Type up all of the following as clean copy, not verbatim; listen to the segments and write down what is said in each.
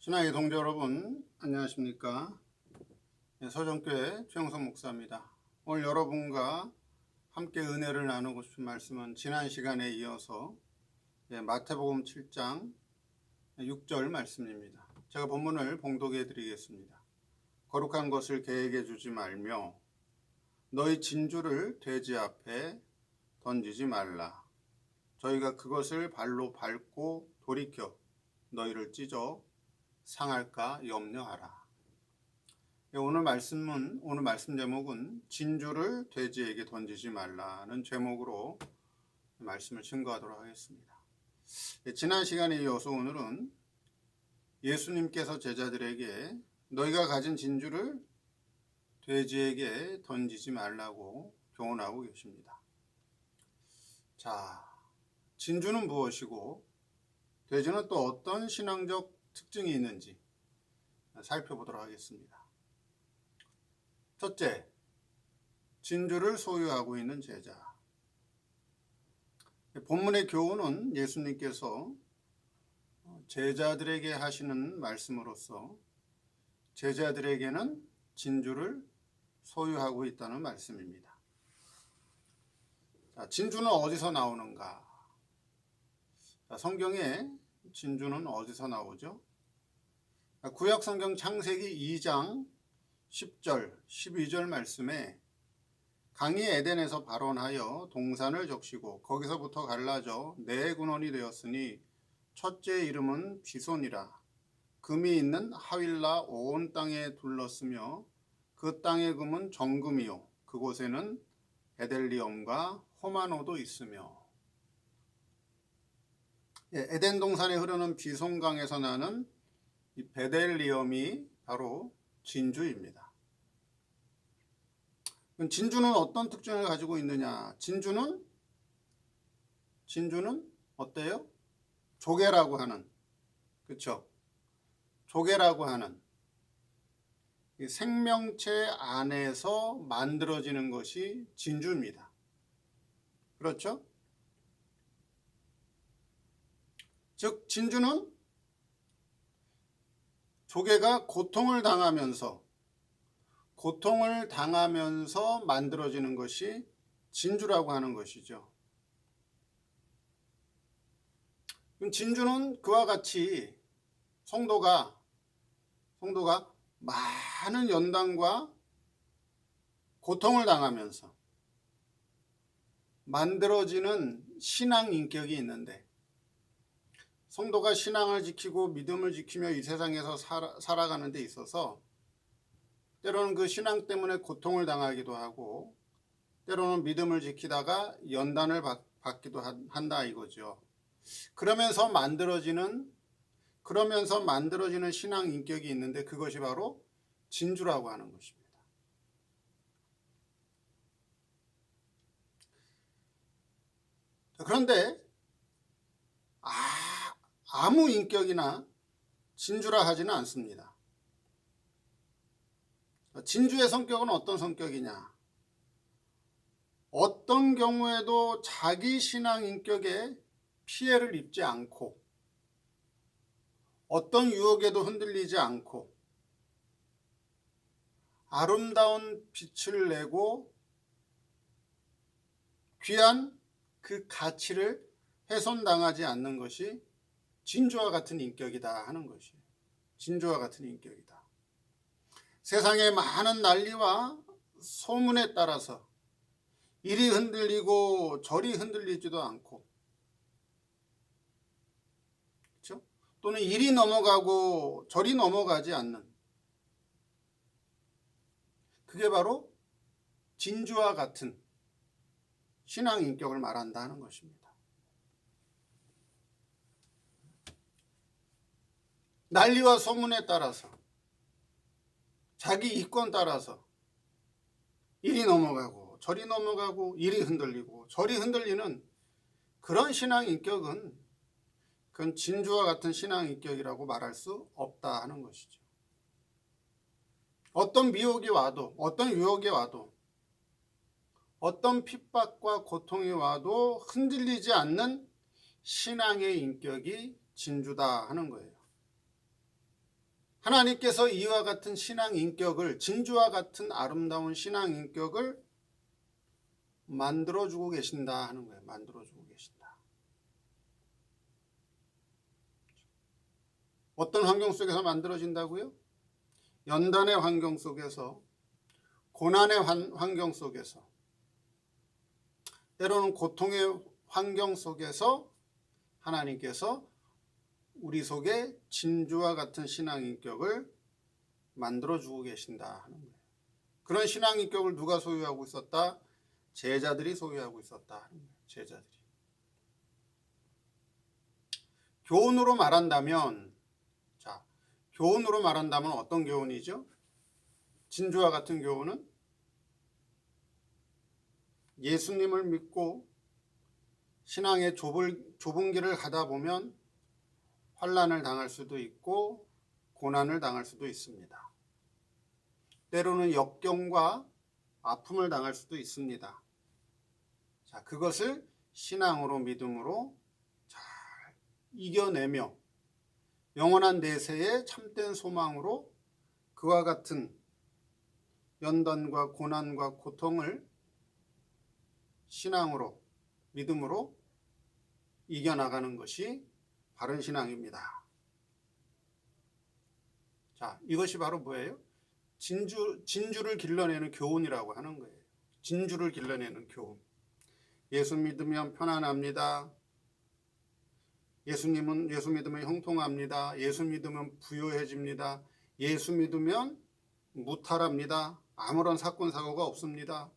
신앙의 동지 여러분, 안녕하십니까? 서정교회 최영선 목사입니다. 오늘 여러분과 함께 은혜를 나누고 싶은 말씀은 지난 시간에 이어서 마태복음 7장 6절 말씀입니다. 제가 본문을 봉독해 드리겠습니다. 거룩한 것을 계획해 주지 말며 너희 진주를 돼지 앞에 던지지 말라. 저희가 그것을 발로 밟고 돌이켜 너희를 찢어 상할까 염려하라. 오늘 말씀 제목은 진주를 돼지에게 던지지 말라는 제목으로 말씀을 증거하도록 하겠습니다. 지난 시간에 이어서 오늘은 예수님께서 제자들에게 너희가 가진 진주를 돼지에게 던지지 말라고 교훈하고 계십니다. 자, 진주는 무엇이고 돼지는 또 어떤 신앙적 특징이 있는지 살펴보도록 하겠습니다. 첫째, 진주를 소유하고 있는 제자. 본문의 교훈은 예수님께서 제자들에게 하시는 말씀으로서 제자들에게는 진주를 소유하고 있다는 말씀입니다. 자, 진주는 어디서 나오는가? 자, 성경에 진주는 어디서 나오죠? 구약 성경 창세기 2장 10절, 12절 말씀에 강이 에덴에서 발원하여 동산을 적시고 거기서부터 갈라져 네 군원이 되었으니 첫째 이름은 비손이라. 금이 있는 하윌라 온 땅에 둘렀으며 그 땅의 금은 정금이요 그곳에는 베델리엄과 호마노도 있으며. 에덴 동산에 흐르는 비손강에서 나는 이 베델리엄이 바로 진주입니다. 진주는 어떤 특징을 가지고 있느냐? 진주는 어때요? 조개라고 하는, 그렇죠? 조개라고 하는 이 생명체 안에서 만들어지는 것이 진주입니다. 그렇죠? 즉 진주는 조개가 고통을 당하면서 만들어지는 것이 진주라고 하는 것이죠. 진주는 그와 같이 성도가 많은 연단과 고통을 당하면서 만들어지는 신앙 인격이 있는데, 성도가 신앙을 지키고 믿음을 지키며 이 세상에서 살아가는 데 있어서 때로는 그 신앙 때문에 고통을 당하기도 하고 때로는 믿음을 지키다가 연단을 받기도 한다 이거죠. 그러면서 만들어지는 신앙 인격이 있는데 그것이 바로 진주라고 하는 것입니다. 그런데 아무 인격이나 진주라 하지는 않습니다. 진주의 성격은 어떤 성격이냐? 어떤 경우에도 자기 신앙 인격에 피해를 입지 않고 어떤 유혹에도 흔들리지 않고 아름다운 빛을 내고 귀한 그 가치를 훼손당하지 않는 것이 진주와 같은 인격이다 하는 것이에요. 진주와 같은 인격이다. 세상의 많은 난리와 소문에 따라서 이리 흔들리고 저리 흔들리지도 않고, 그렇죠? 또는 이리 넘어가고 저리 넘어가지 않는, 그게 바로 진주와 같은 신앙 인격을 말한다 하는 것입니다. 난리와 소문에 따라서 자기 이권 따라서 이리 넘어가고 저리 넘어가고 이리 흔들리고 저리 흔들리는 그런 신앙 인격은 그건 진주와 같은 신앙 인격이라고 말할 수 없다 하는 것이죠. 어떤 미혹이 와도 어떤 유혹이 와도 어떤 핍박과 고통이 와도 흔들리지 않는 신앙의 인격이 진주다 하는 거예요. 하나님께서 이와 같은 신앙 인격을, 진주와 같은 아름다운 신앙 인격을 만들어주고 계신다 하는 거예요. 만들어주고 계신다. 어떤 환경 속에서 만들어진다고요? 연단의 환경 속에서, 고난의 환경 속에서, 때로는 고통의 환경 속에서 하나님께서 우리 속에 진주와 같은 신앙 인격을 만들어주고 계신다 하는 거예요. 그런 신앙 인격을 누가 소유하고 있었다? 제자들이 소유하고 있었다 하는 거예요. 제자들이. 교훈으로 말한다면, 자, 교훈으로 말한다면 어떤 교훈이죠? 진주와 같은 교훈은 예수님을 믿고 신앙의 좁은 길을 가다 보면 환난을 당할 수도 있고 고난을 당할 수도 있습니다. 때로는 역경과 아픔을 당할 수도 있습니다. 자, 그것을 신앙으로, 믿음으로 잘 이겨내며 영원한 내세의 참된 소망으로 그와 같은 연단과 고난과 고통을 신앙으로, 믿음으로 이겨나가는 것이 바른 신앙입니다. 자, 이것이 바로 뭐예요? 진주를 길러내는 교훈이라고 하는 거예요. 진주를 길러내는 교훈. 예수 믿으면 편안합니다. 예수 믿으면 형통합니다. 예수 믿으면 부유해집니다. 예수 믿으면 무탈합니다. 아무런 사건 사고가 없습니다.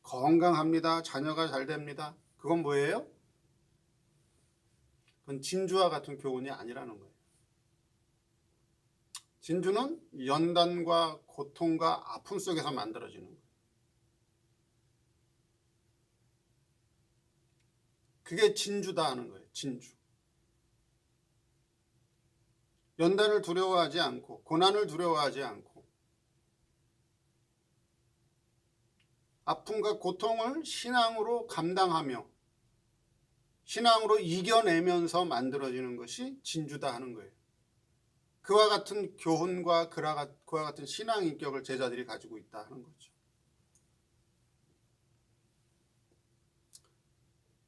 건강합니다. 자녀가 잘 됩니다. 그건 뭐예요? 그건 진주와 같은 교훈이 아니라는 거예요. 진주는 연단과 고통과 아픔 속에서 만들어지는 거예요. 그게 진주다 하는 거예요. 진주. 연단을 두려워하지 않고 고난을 두려워하지 않고 아픔과 고통을 신앙으로 감당하며 신앙으로 이겨내면서 만들어지는 것이 진주다 하는 거예요. 그와 같은 교훈과 그와 같은 신앙 인격을 제자들이 가지고 있다 하는 거죠.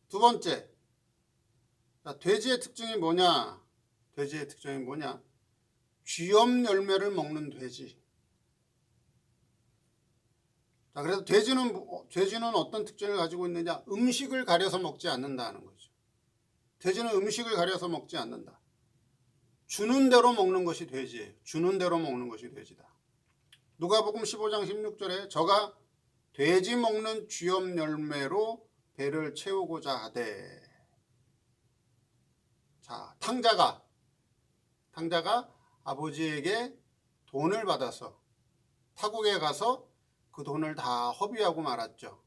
두 번째, 돼지의 특징이 뭐냐? 돼지의 특징이 뭐냐? 쥐엄 열매를 먹는 돼지. 자, 그래서 돼지는 어떤 특징을 가지고 있느냐? 음식을 가려서 먹지 않는다는 거죠. 돼지는 음식을 가려서 먹지 않는다. 주는 대로 먹는 것이 돼지예요. 주는 대로 먹는 것이 돼지다. 누가복음 15장 16절에 저가 돼지 먹는 쥐엄 열매로 배를 채우고자 하되. 자, 탕자가 아버지에게 돈을 받아서 타국에 가서 그 돈을 다 허비하고 말았죠.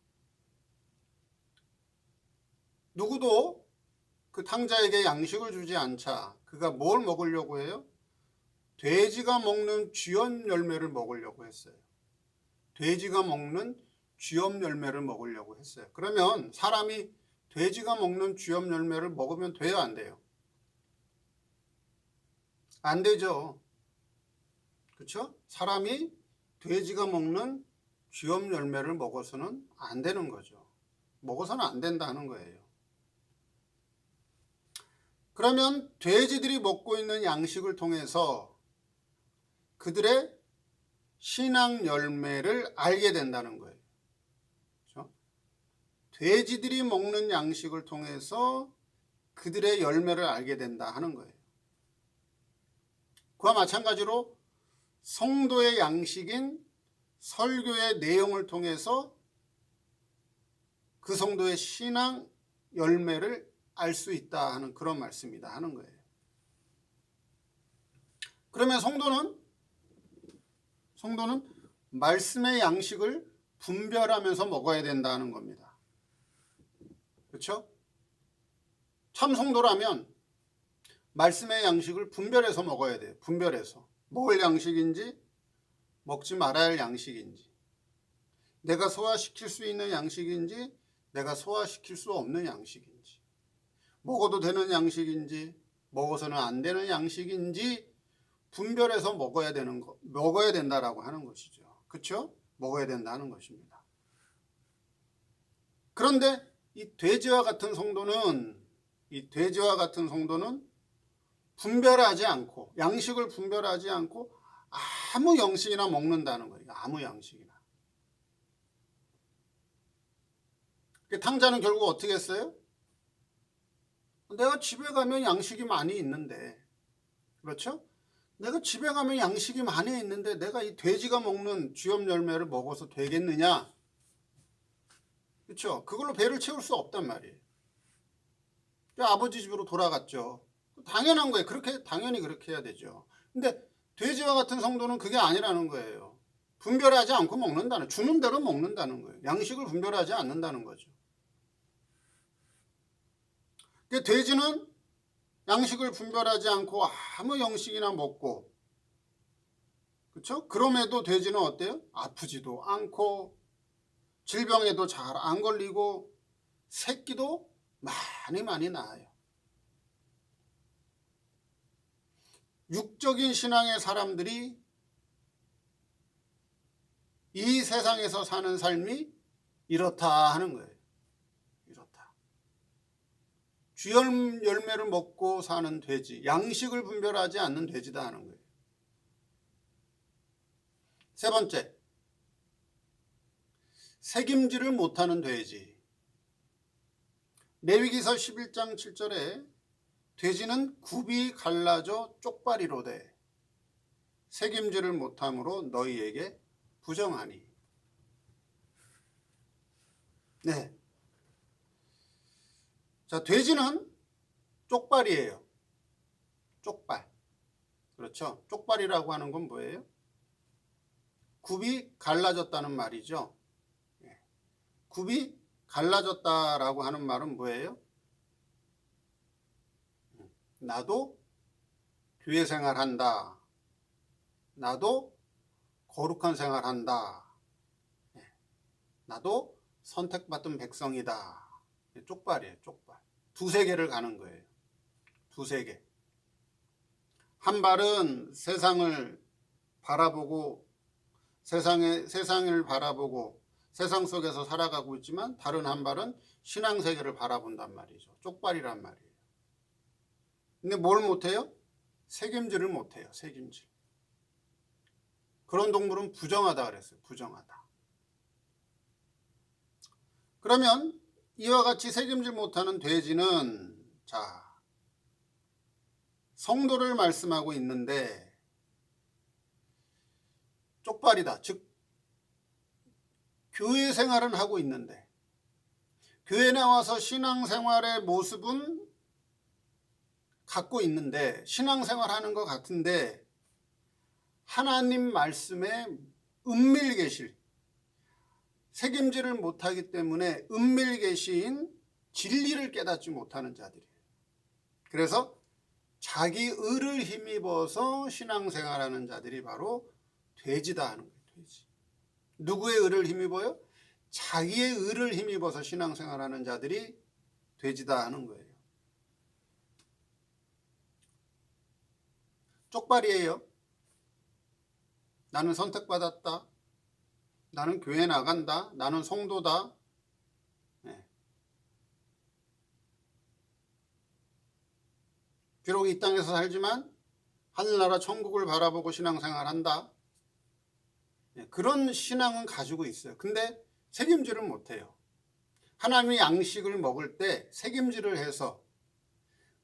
누구도 그 탕자에게 양식을 주지 않자 그가 뭘 먹으려고 해요? 돼지가 먹는 쥐엄 열매를 먹으려고 했어요. 돼지가 먹는 쥐엄 열매를 먹으려고 했어요. 그러면 사람이 돼지가 먹는 쥐엄 열매를 먹으면 돼요, 안 돼요? 안 되죠. 그렇죠? 사람이 돼지가 먹는 쥐엄 열매를 먹어서는 안 되는 거죠. 먹어서는 안 된다는 거예요. 그러면 돼지들이 먹고 있는 양식을 통해서 그들의 신앙 열매를 알게 된다는 거예요. 그렇죠? 돼지들이 먹는 양식을 통해서 그들의 열매를 알게 된다 하는 거예요. 그와 마찬가지로 성도의 양식인 설교의 내용을 통해서 그 성도의 신앙 열매를 알 수 있다 하는 그런 말씀이다 하는 거예요. 그러면 성도는 말씀의 양식을 분별하면서 먹어야 된다는 겁니다. 그렇죠? 참 성도라면 말씀의 양식을 분별해서 먹어야 돼요. 분별해서. 먹을 양식인지 먹지 말아야 할 양식인지, 내가 소화시킬 수 있는 양식인지 내가 소화시킬 수 없는 양식인지, 먹어도 되는 양식인지 먹어서는 안 되는 양식인지 분별해서 먹어야 된다라고 하는 것이죠. 그렇죠? 먹어야 된다는 것입니다. 그런데 이 돼지와 같은 성도는 분별하지 않고, 양식을 분별하지 않고 아무 양식이나 먹는다는 거예요. 아무 양식이나. 탕자는 결국 어떻게 했어요? 내가 집에 가면 양식이 많이 있는데, 그렇죠? 내가 집에 가면 양식이 많이 있는데 내가 이 돼지가 먹는 쥐염 열매를 먹어서 되겠느냐? 그렇죠? 그걸로 배를 채울 수 없단 말이에요. 아버지 집으로 돌아갔죠. 당연한 거예요. 당연히 그렇게 해야 되죠. 근데 돼지와 같은 성도는 그게 아니라는 거예요. 분별하지 않고 주는 대로 먹는다는 거예요. 양식을 분별하지 않는다는 거죠. 돼지는 양식을 분별하지 않고 아무 양식이나 먹고, 그렇죠? 그럼에도 돼지는 어때요? 아프지도 않고 질병에도 잘 안 걸리고 새끼도 많이 낳아요. 육적인 신앙의 사람들이 이 세상에서 사는 삶이 이렇다 하는 거예요. 이렇다. 쥐염 열매를 먹고 사는 돼지, 양식을 분별하지 않는 돼지다 하는 거예요. 세 번째, 책임지를 못하는 돼지. 레위기서 11장 7절에 돼지는 굽이 갈라져 쪽발이로되 책임지를 못함으로 너희에게 부정하니. 네. 자, 돼지는 쪽발이에요. 쪽발. 그렇죠? 쪽발이라고 하는 건 뭐예요? 굽이 갈라졌다는 말이죠. 굽이 갈라졌다라고 하는 말은 뭐예요? 나도 교회 생활한다. 나도 거룩한 생활한다. 나도 선택받은 백성이다. 쪽발이에요, 쪽발. 두세 개를 가는 거예요. 두세 개. 한 발은 세상을 바라보고 세상을 바라보고 세상 속에서 살아가고 있지만 다른 한 발은 신앙세계를 바라본단 말이죠. 쪽발이란 말이에요. 근데 뭘 못해요? 책임질을 못해요. 책임질. 그런 동물은 부정하다 그랬어요. 부정하다. 그러면 이와 같이 책임질 못하는 돼지는 성도를 말씀하고 있는데 쪽발이다. 즉 교회 생활은 하고 있는데 교회 나와서 신앙생활의 모습은 갖고 있는데 신앙생활하는 것 같은데 하나님 말씀에 은밀 계실 책임질을 못하기 때문에 은밀 계신 진리를 깨닫지 못하는 자들이에요. 그래서 자기 의를 힘입어서 신앙생활하는 자들이 바로 돼지다 하는 거예요. 돼지. 누구의 의를 힘입어요? 자기의 의를 힘입어서 신앙생활하는 자들이 돼지다 하는 거예요. 쪽발이에요. 나는 선택받았다. 나는 교회 나간다. 나는 성도다. 네. 비록 이 땅에서 살지만 하늘나라 천국을 바라보고 신앙생활한다. 네. 그런 신앙은 가지고 있어요. 근데 책임질을 못해요. 하나님의 양식을 먹을 때 책임질을 해서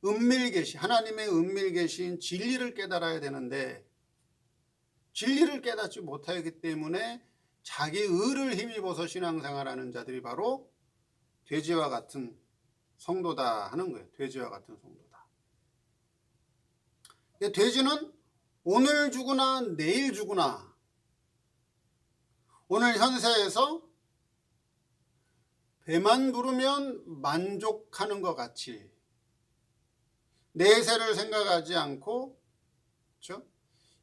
하나님의 은밀 계신 진리를 깨달아야 되는데 진리를 깨닫지 못하기 때문에 자기 의를 힘입어서 신앙생활하는 자들이 바로 돼지와 같은 성도다 하는 거예요. 돼지와 같은 성도다. 돼지는 오늘 죽으나 내일 죽으나 오늘 현세에서 배만 부르면 만족하는 것 같이 내세를 생각하지 않고 그렇죠?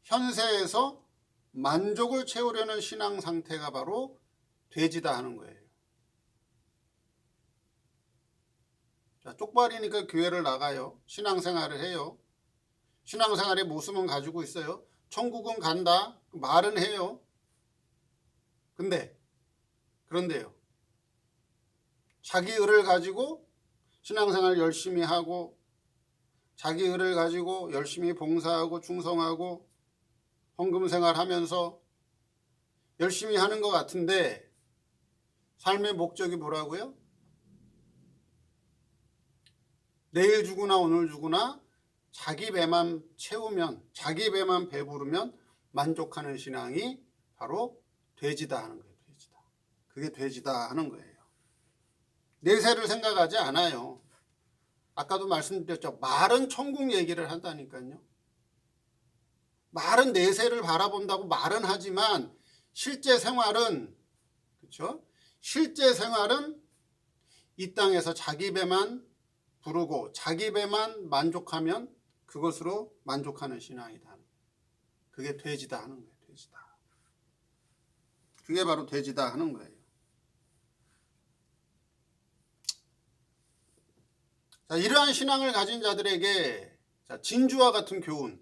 현세에서 만족을 채우려는 신앙 상태가 바로 돼지다 하는 거예요. 쪽발이니까 교회를 나가요. 신앙생활을 해요. 신앙생활의 모습은 가지고 있어요. 천국은 간다. 말은 해요. 그런데요. 자기 의를 가지고 신앙생활 열심히 하고 자기 의를 가지고 열심히 봉사하고 충성하고 헌금생활 하면서 열심히 하는 것 같은데 삶의 목적이 뭐라고요? 내일 주구나 오늘 주구나 자기 배만 채우면 자기 배만 배부르면 만족하는 신앙이 바로 돼지다 하는 거예요. 돼지다. 그게 돼지다 하는 거예요. 내세를 생각하지 않아요. 아까도 말씀드렸죠. 말은 천국 얘기를 한다니까요. 말은 내세를 바라본다고 말은 하지만 실제 생활은 그렇죠? 실제 생활은 이 땅에서 자기 배만 부르고 자기 배만 만족하면 그것으로 만족하는 신앙이다. 그게 돼지다 하는 거예요. 돼지다. 그게 바로 돼지다 하는 거예요. 자, 이러한 신앙을 가진 자들에게 진주와 같은 교훈,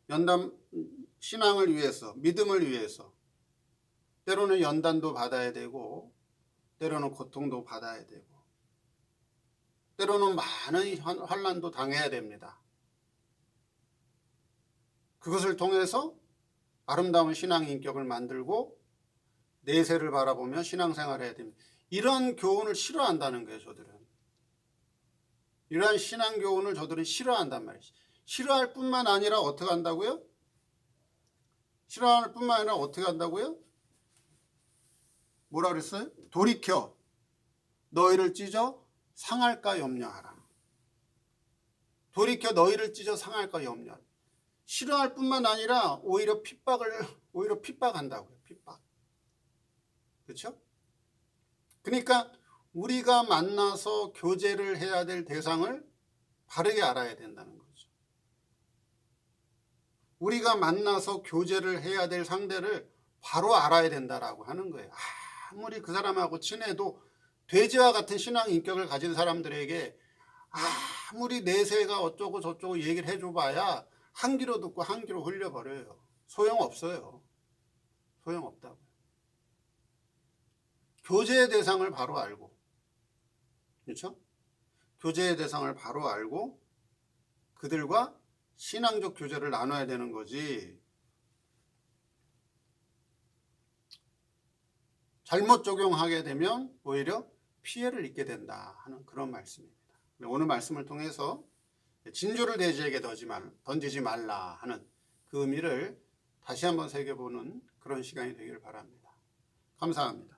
연단 신앙을 위해서, 믿음을 위해서 때로는 연단도 받아야 되고 때로는 고통도 받아야 되고 때로는 많은 환난도 당해야 됩니다. 그것을 통해서 아름다운 신앙 인격을 만들고 내세를 바라보며 신앙생활을 해야 됩니다. 이런 교훈을 싫어한다는 거예요. 저들은. 이러한 신앙 교훈을 저들은 싫어한단 말이죠. 싫어할 뿐만 아니라 어떻게 한다고요? 싫어할 뿐만 아니라 어떻게 한다고요? 뭐라 그랬어요? 돌이켜 너희를 찢어 상할까 염려하라. 돌이켜 너희를 찢어 상할까 염려하라. 싫어할 뿐만 아니라 오히려 핍박한다고요. 핍박. 그렇죠? 그러니까 우리가 만나서 교제를 해야 될 대상을 바르게 알아야 된다는 거죠. 우리가 만나서 교제를 해야 될 상대를 바로 알아야 된다라고 하는 거예요. 아무리 그 사람하고 친해도 돼지와 같은 신앙 인격을 가진 사람들에게 아무리 내세가 어쩌고 저쩌고 얘기를 해줘봐야 한 귀로 듣고 한 귀로 흘려버려요. 소용없어요. 소용없다고요. 교제의 대상을 바로 알고, 그렇죠? 교제의 대상을 바로 알고 그들과 신앙적 교제를 나눠야 되는 거지. 잘못 적용하게 되면 오히려 피해를 입게 된다 하는 그런 말씀입니다. 오늘 말씀을 통해서 진주를 돼지에게 던지지 말라 하는 그 의미를 다시 한번 새겨보는 그런 시간이 되기를 바랍니다. 감사합니다.